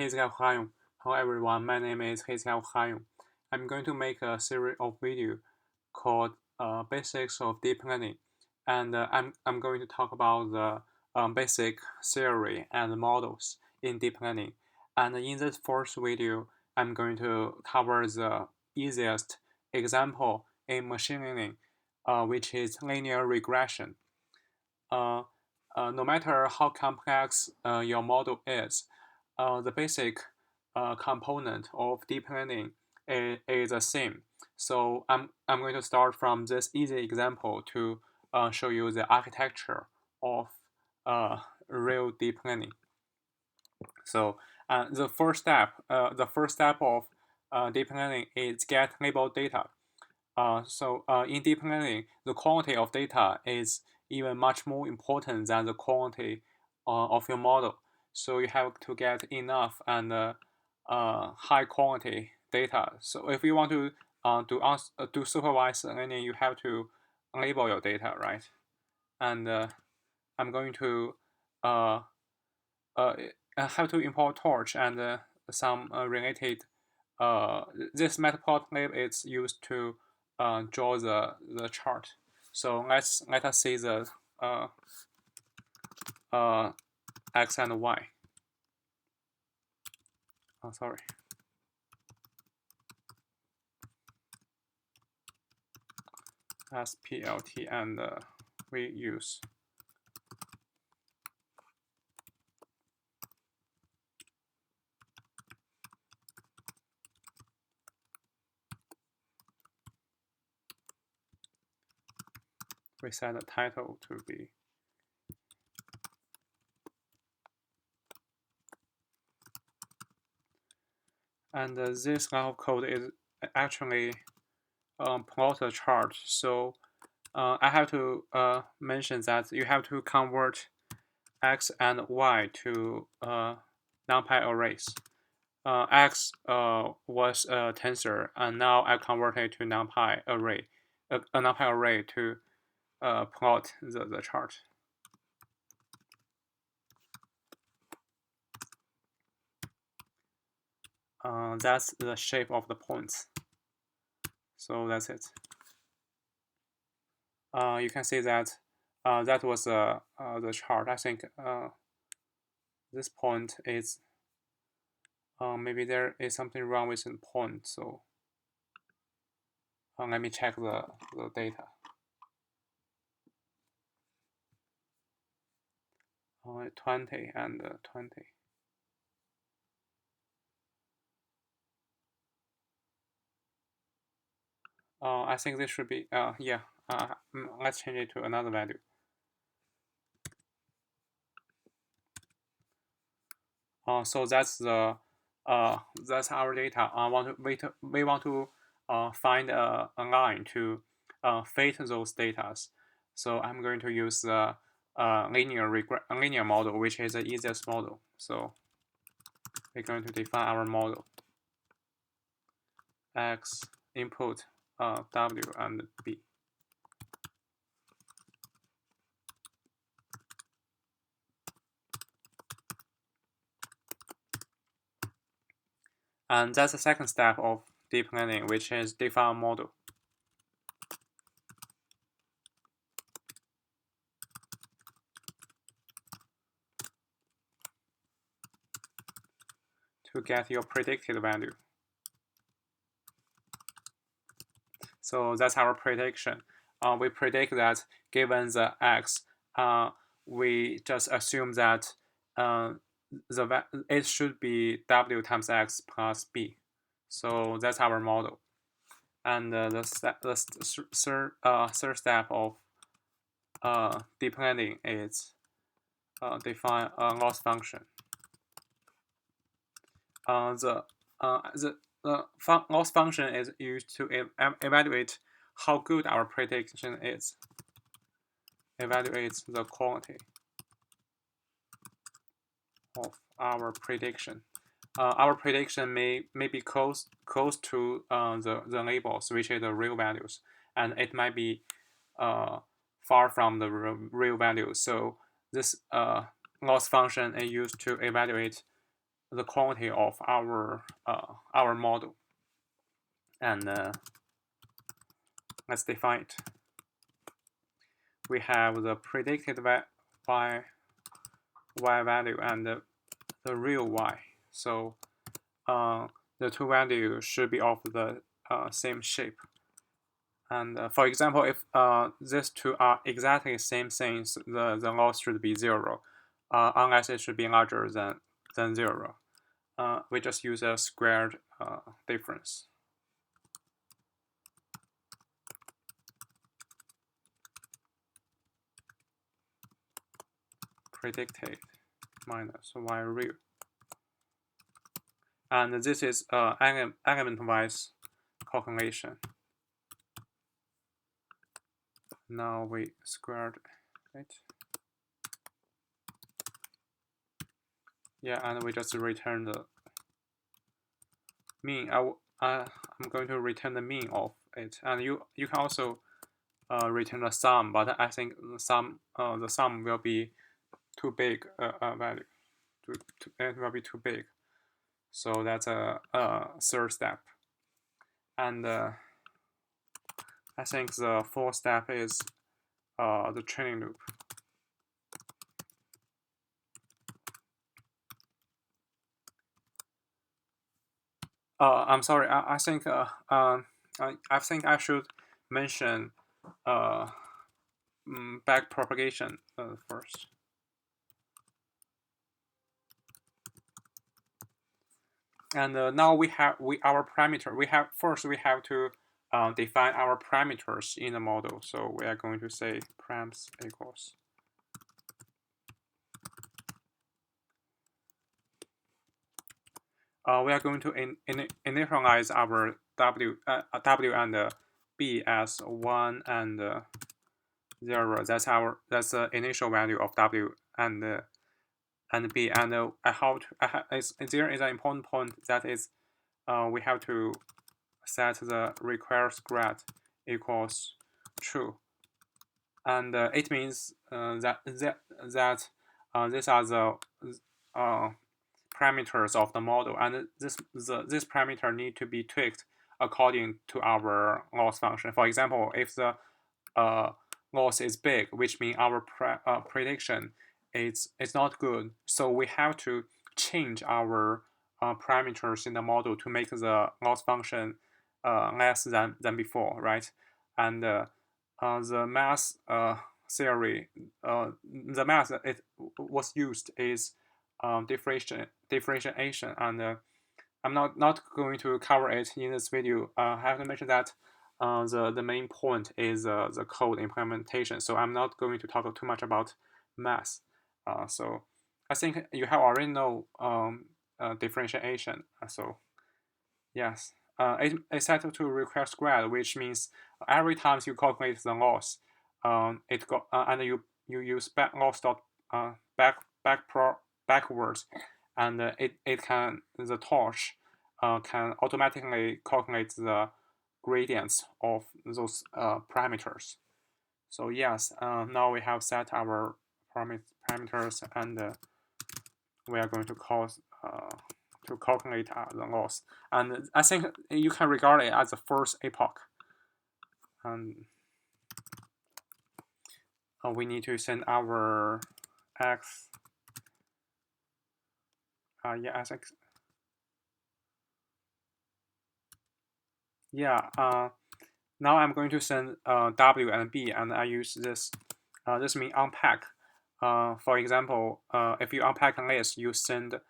Hello everyone, my name is Hayung. I'm going to make a series of video called Basics of Deep Learning, and I'm going to talk about the basic theory and models in deep learning. And in this first video, I'm going to cover the easiest example in machine learning, which is linear regression. No matter how complex your model is, the basic component of deep learning is the same. So I'm going to start from this easy example to show you the architecture of real deep learning. So the first step of deep learning is get labeled data. In deep learning, the quality of data is even much more important than the quality of your model. So you have to get enough and high quality data. So if you want to do supervised learning, you have to label your data, right? And I'm going to have to import torch and some related. This matplotlib is used to draw the chart. So let us see the x and y. Sorry. SPLT and we use we set the title to be and this line of code is actually plot a chart. So I have to mention that you have to convert x and y to NumPy arrays. X was a tensor, and now I convert it to NumPy array, a NumPy array to plot the chart. That's the shape of the points. So that's it. You can see that that was the chart. I think this point is maybe there is something wrong with the point. So let me check the data. 20 and 20. I think this should be, yeah, let's change it to another value. So that's that's our data. We want to find a line to fit those data. So I'm going to use the linear model, which is the easiest model. So we're going to define our model. X input W and B. And that's the second step of deep learning, which is define a model. To get your predicted value. So that's our prediction. We predict that given the x, we just assume that it should be w times x plus b. So that's our model. And the third step of deep learning is define a loss function. The loss function is used to evaluate how good our prediction is. Evaluates the quality of our prediction. Our prediction may be close to the labels, which is the real values, and it might be far from the real values. So this loss function is used to evaluate the quantity of our model, and let's define it. We have the predicted y value and the real y. So the two values should be of the same shape. And for example, if these two are exactly same things, the loss should be 0, unless it should be larger than 0. We just use a squared difference. Predicted minus y real. And this is element-wise calculation. Now we squared it. Yeah, and we just return the mean. I'm going to return the mean of it, and you can also return the sum, but I think the sum will be too big value. It will be too big. So that's a third step. And I think the fourth step is the training loop. I'm sorry. I think I should mention back propagation first. And now we have our parameter. We have to define our parameters in the model. So we are going to say params equals. We are going to initialize our w and b as 1 and 0. That's the initial value of w and b. And there is an important point, that is we have to set the required grad equals true, and it means that these are the parameters of the model, and this parameter need to be tweaked according to our loss function. For example, if the loss is big, which means our prediction is not good, so we have to change our parameters in the model to make the loss function less than before, right? And the math theory, the math that it was used is differentiation, and I'm not going to cover it in this video. I have to mention that the main point is the code implementation, so I'm not going to talk too much about math. So I think you have already know differentiation. So yes, it's set to require squared, which means every time you calculate the loss, it go and you use loss dot backwards, and it can, the torch can automatically calculate the gradients of those parameters. So yes, now we have set our parameters, and we are going to calculate the loss. And I think you can regard it as the first epoch. And we need to send our x. Yeah, as x. Yeah. Now I'm going to send w and b, and I use this. This means unpack. For example, if you unpack a list, you send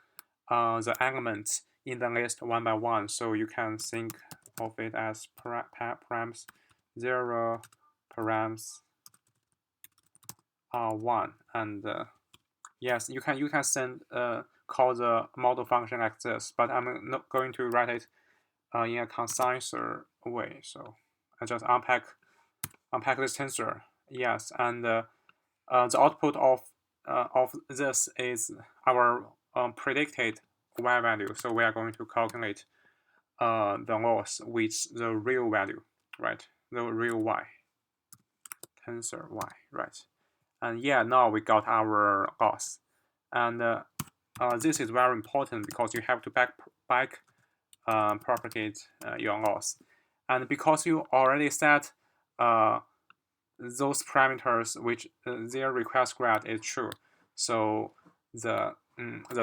the elements in the list one by one. So you can think of it as params 0, params 1, and yes, you can send call the model function like this, but I'm not going to write it in a conciser way. So I just unpack this tensor. Yes, and the output of this is our predicted y value. So we are going to calculate the loss with the real value, right? The real y, tensor y, right? And yeah, now we got our loss. And this is very important because you have to back propagate your loss, and because you already set those parameters which their request grad is true, so the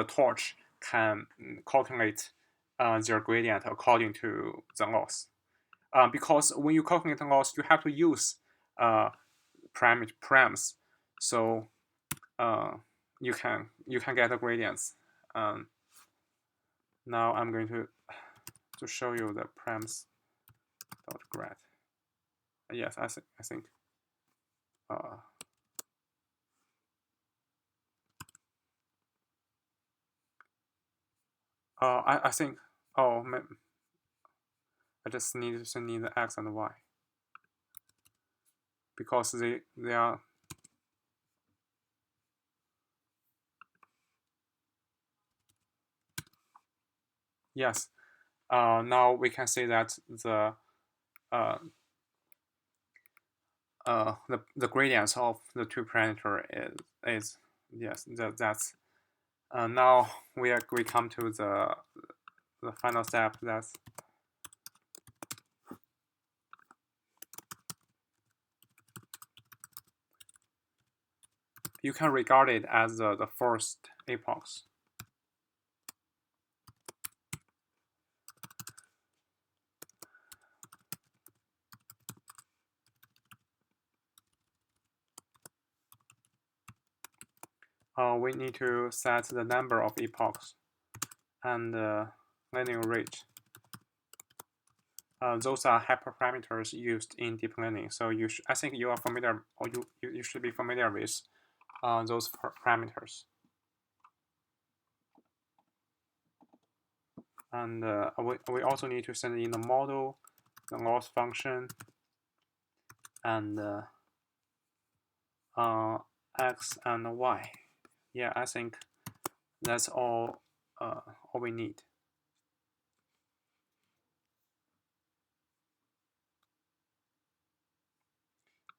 torch can calculate their gradient according to the loss. Because when you calculate the loss, you have to use params, so you can get the gradients. Now I'm going to show you the params dot grad. Yes, I think. I think. Oh, I just need to send in the x and y because they are. Yes. Now we can see that the gradients of the two parameter is yes, that's now we come to the final step. That's you can regard it as the first epochs. We need to set the number of epochs and linear rate. Those are hyperparameters used in deep learning. So I think you are familiar, or you should be familiar with those parameters. And we also need to send in the model, the loss function, and x and y. Yeah, I think that's all we need.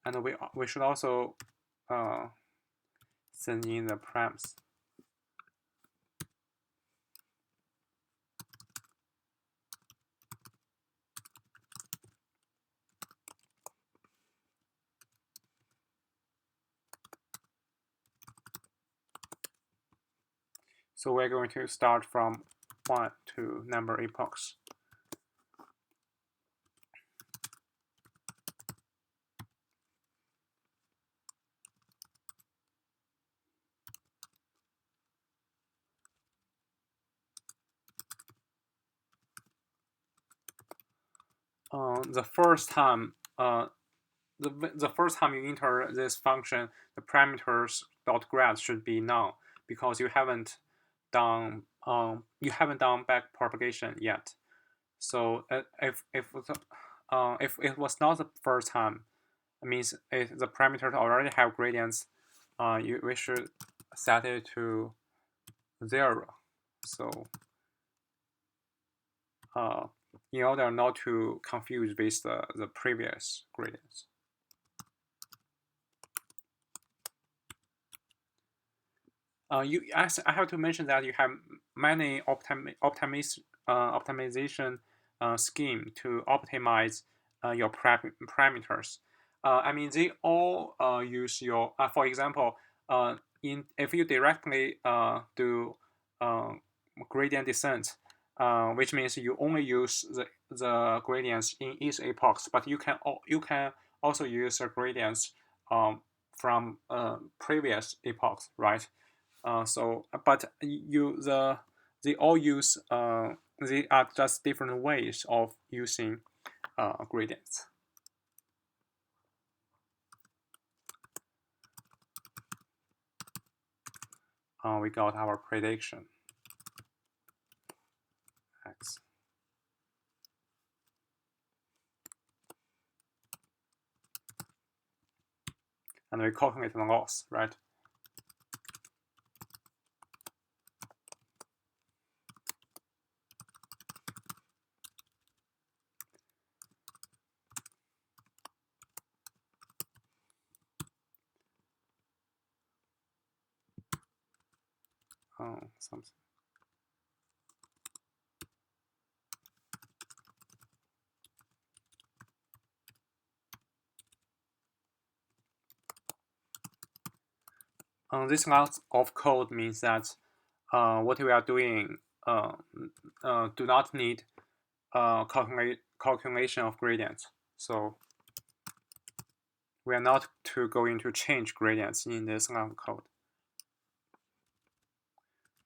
And we should also send in the params. So we're going to start from 1 to number epochs. The first time the first time you enter this function, the parameters dot grad should be none because you haven't done back propagation yet. So if it was not the first time, it means if the parameters already have gradients, we should set it to 0. So in order not to confuse with the previous gradients. I have to mention that you have many optimization scheme to optimize your parameters. I mean, they all use your, for example, if you directly do gradient descent, which means you only use the gradients in each epochs, but you can also use the gradients from previous epochs, right? But they all use they are just different ways of using gradients. We got our prediction x. And we calculate the loss, right? something. This line of code means that what we are doing do not need calculation of gradients. So we are not going to change gradients in this line of code.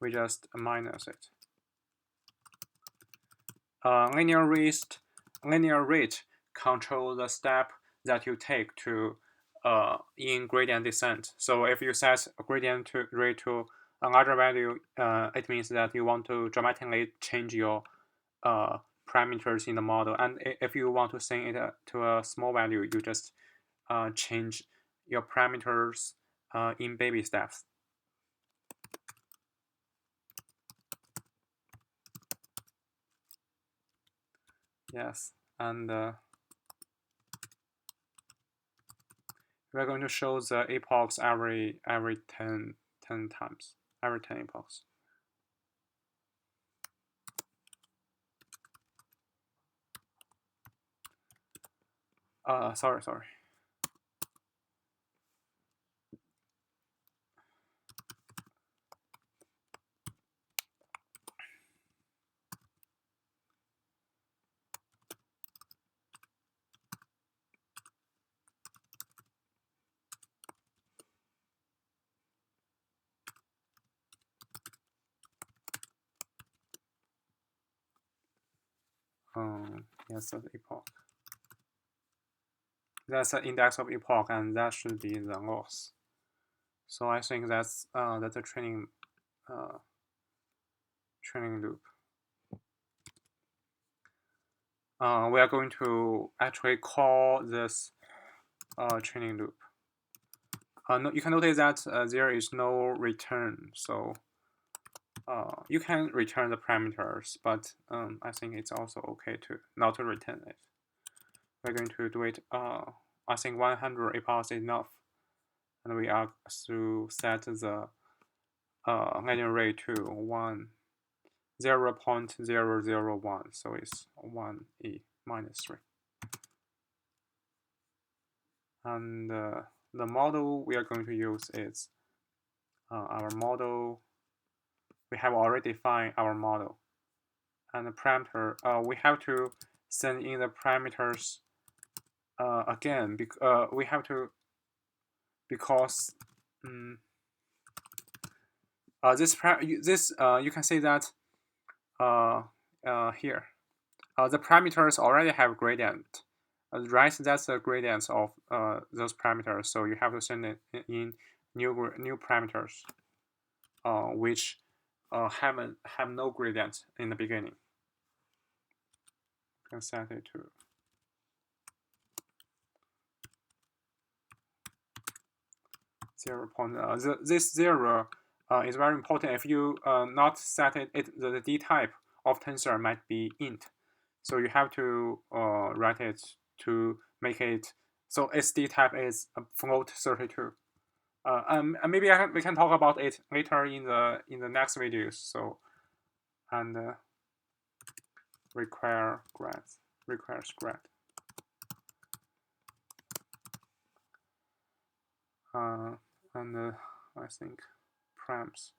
We just minus it. Linear rate control the step that you take to in gradient descent. So if you set a gradient rate to a larger value, it means that you want to dramatically change your parameters in the model. And if you want to send it to a small value, you just change your parameters in baby steps. Yes, and we're going to show the epochs every 10 times, every 10 epochs. Sorry. Yes, the epoch. That's the index of epoch, and that should be the loss. So I think that's a training loop. We are going to actually call this training loop. No, you can notice that there is no return, so you can return the parameters, but I think it's also okay to not to return it. We're going to do it. I think 100 epochs is enough, and we are to set the linear rate to 0.001, so it's 1e minus 3. And the model we are going to use is our model. We have already defined our model, and the parameter. We have to send in the parameters again. We have to because this you can see that here the parameters already have gradient. Right, that's the gradients of those parameters. So you have to send it in new parameters, which have no gradient in the beginning. You can set it to this 0 is very important. If you not set it, the d type of tensor might be int, so you have to write it to make it so its d type is float 32. And maybe we can talk about it later in the next videos. So and requires grad. And I think params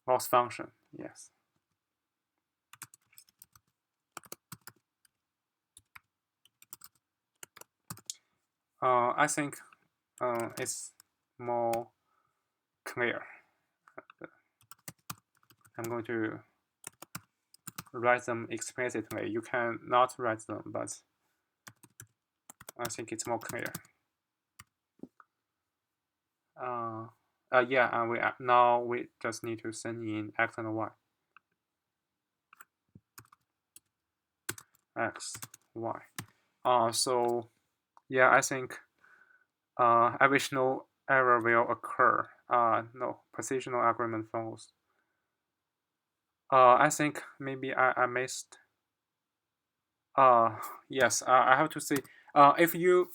loss function, yes. I think it's more clear. I'm going to write them explicitly. You can not write them, but I think it's more clear. Yeah, and now we just need to send in x and y. X, y. So yeah, I think I wish no error will occur. No, positional agreement false. I think maybe I missed. Yes, I have to say, if you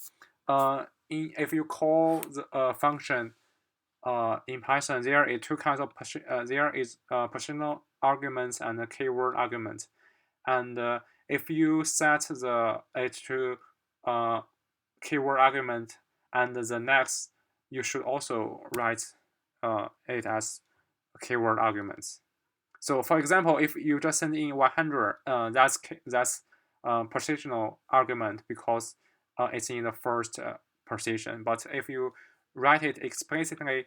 call the function in Python, there is two kinds of there is positional arguments and a keyword argument. And if you set the it to keyword argument, and the next you should also write it as keyword arguments. So for example, if you just send in 100, that's positional argument because it's in the first position. But if you write it explicitly,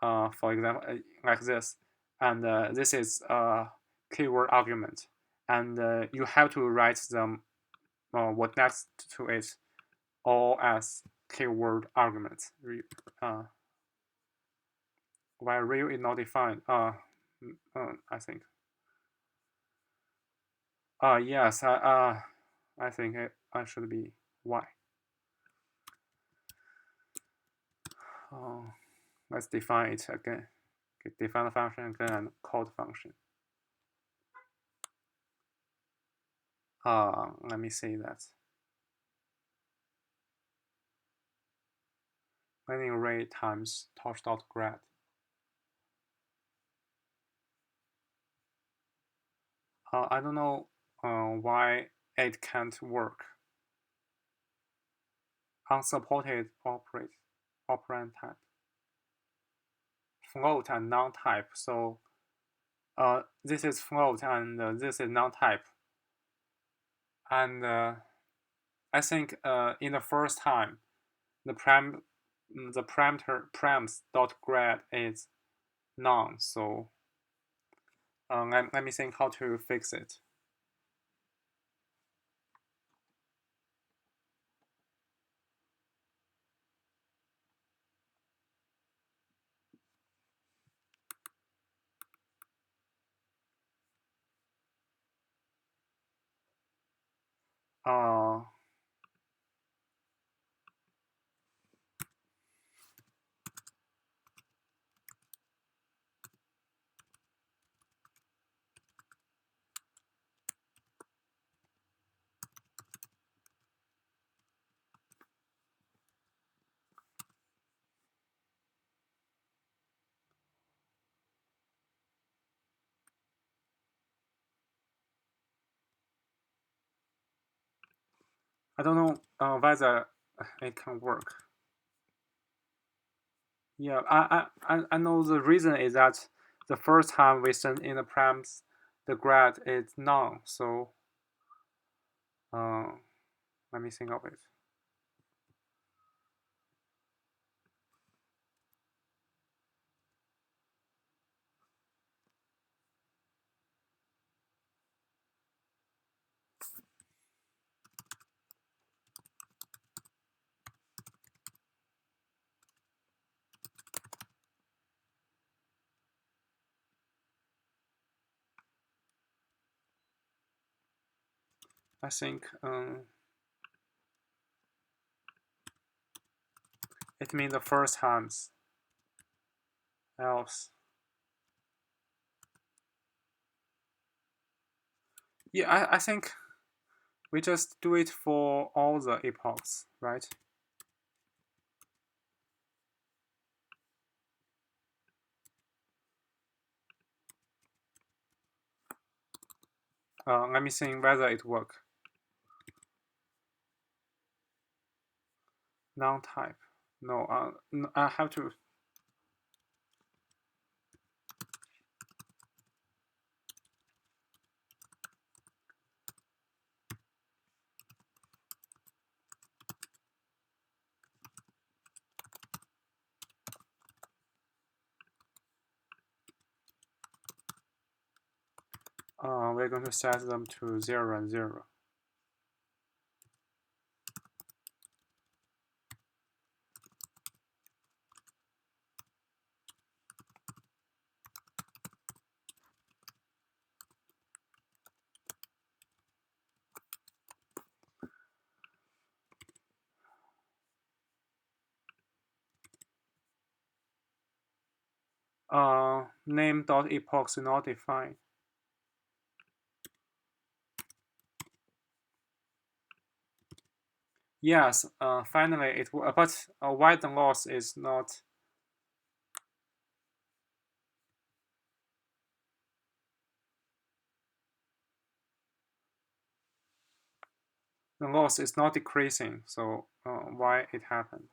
for example, like this, and this is a keyword argument, and you have to write them what next to it all as keyword arguments. While real is not defined, I think. Yes, I think I should be y. Let's define it again. Okay, define the function again and call the function. Let me see that. Linear rate times torch.grad. I don't know why it can't work. Unsupported operand type. Float and non-type. So this is float and this is non-type. And I think in the first time, the parameter params.grad is none. So let me think how to fix it. I don't know whether it can work. Yeah, I know the reason is that the first time we send in the params, the grad is none. So let me think of it. I think it means the first times. Else. Yeah, I think we just do it for all the epochs, right? Let me think whether it work. Non-type. No, I have to. We're going to set them to 0 and 0. Name.epochs is not defined. Yes, finally it but white loss is not the loss is not decreasing. So why it happened?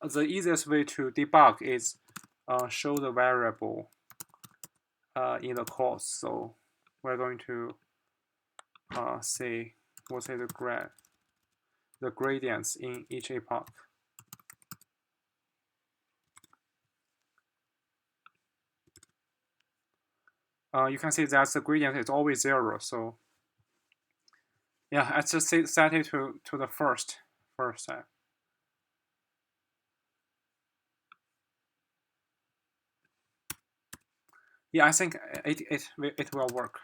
The easiest way to debug is show the variable in the course. So we're going to say we'll say the gradients in each epoch. You can see that the gradient is always 0. So yeah, let's just set it to the first step. Yeah, I think it will work.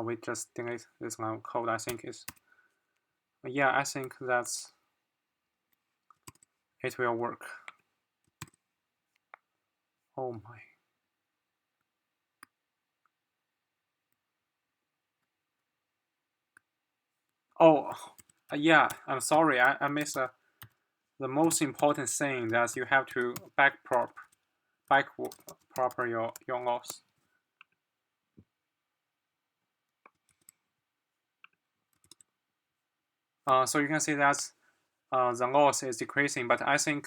We just delete this line of code. I think is yeah, I think that's it will work. Oh my. Oh, yeah. I'm sorry. I missed the most important thing that you have to back proper your loss. So you can see that the loss is decreasing, but I think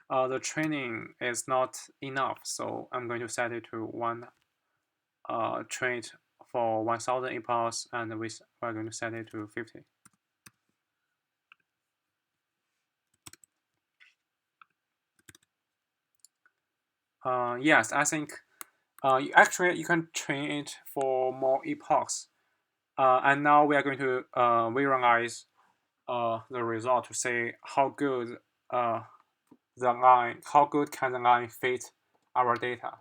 the training is not enough. So I'm going to set it to one trained for 1,000 epochs, and we're going to set it to 50. Yes, I think actually you can train it for more epochs. And now we are going to visualize the result to say how good how good can the line fit our data.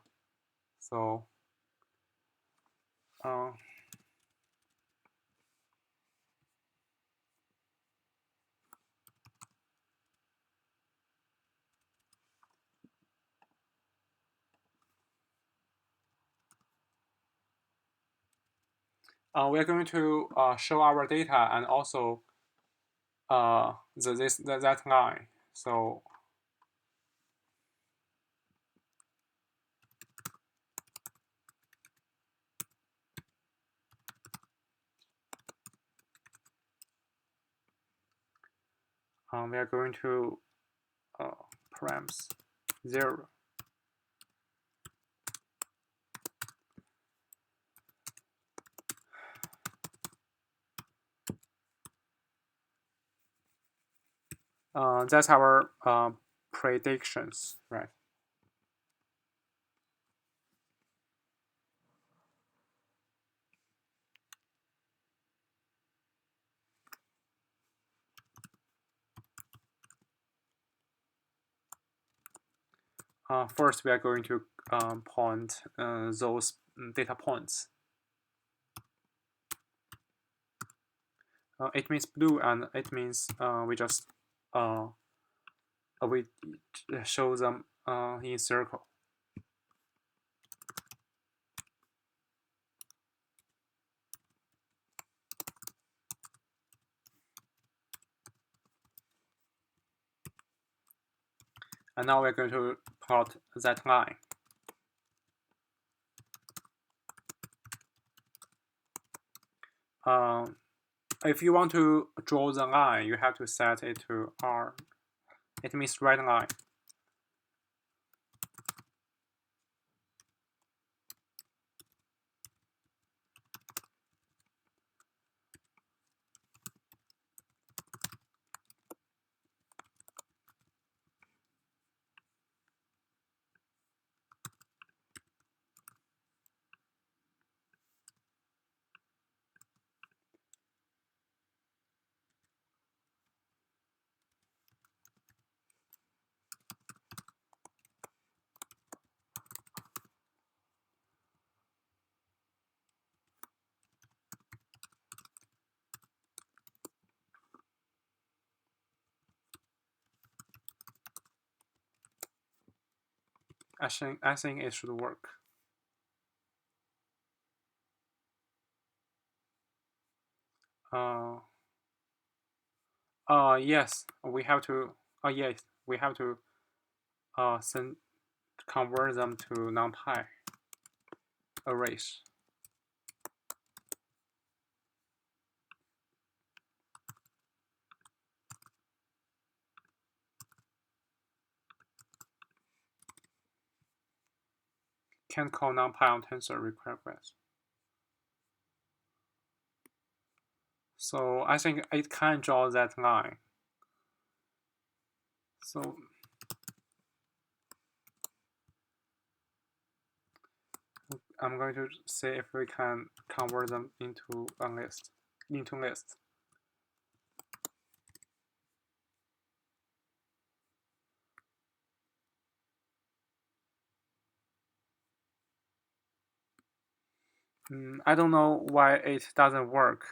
So we are going to show our data and also that line. So we are going to params 0. That's our predictions, right? First, we are going to point those data points. It means blue, and it means we just we show them in circle. And now we're going to plot that line. If you want to draw the line, you have to set it to R. It means right line. I think it should work. Yes, we have to. Yes, we have to send convert them to NumPy arrays. Can't call NumPy on tensor request. So I think it can draw that line. So I'm going to see if we can convert them into a list. I don't know why it doesn't work.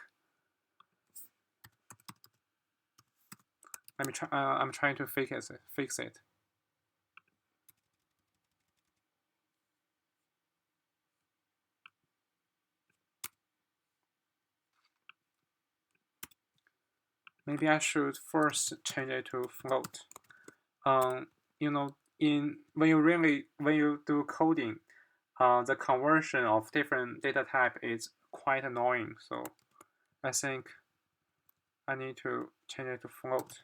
I'm trying to fix it. Maybe I should first change it to float. You know, when you do coding, the conversion of different data type is quite annoying. So I think I need to change it to float.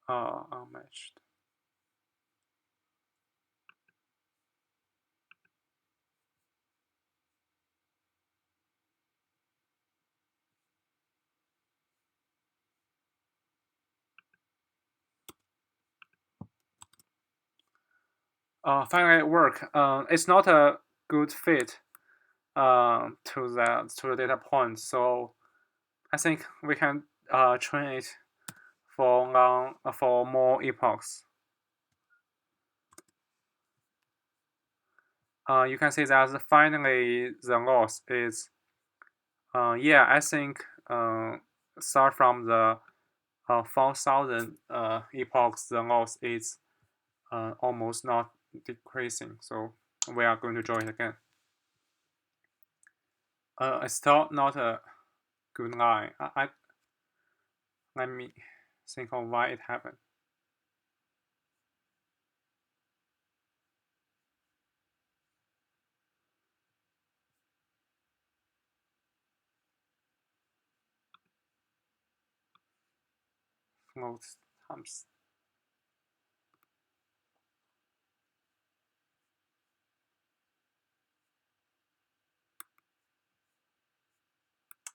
Unmatched. Finally it worked. It's not a good fit to the data point. So I think we can train it for more epochs. You can see that finally the loss is yeah, I think start from the 4,000 epochs, the loss is almost not decreasing. So we are going to draw it again. It's still not a good line. Let me think of why it happened. Float times.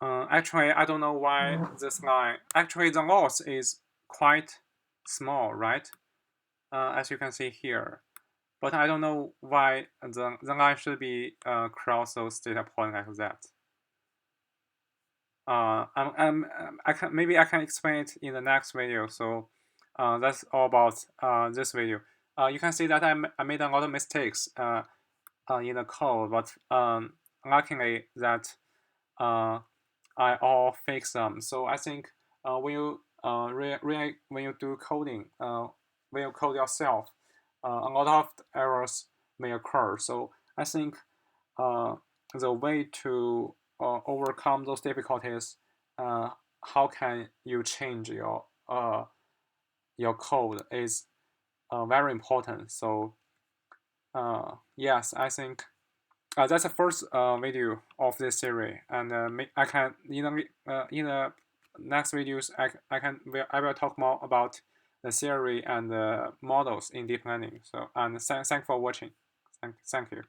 Actually, I don't know why this line. Actually, the loss is quite small, right? As you can see here. But I don't know why the line should be cross those data points like that. Maybe I can explain it in the next video. So that's all about this video. You can see that I made a lot of mistakes in the code, but luckily that I all fix them. So I think when you when you do coding, when you code yourself, a lot of errors may occur. So I think the way to overcome those difficulties, how can you change your code is very important. So yes, I think that's the first video of this series, and I can in the next videos I will talk more about the theory and the models in deep learning. So and thank for watching. Thank you.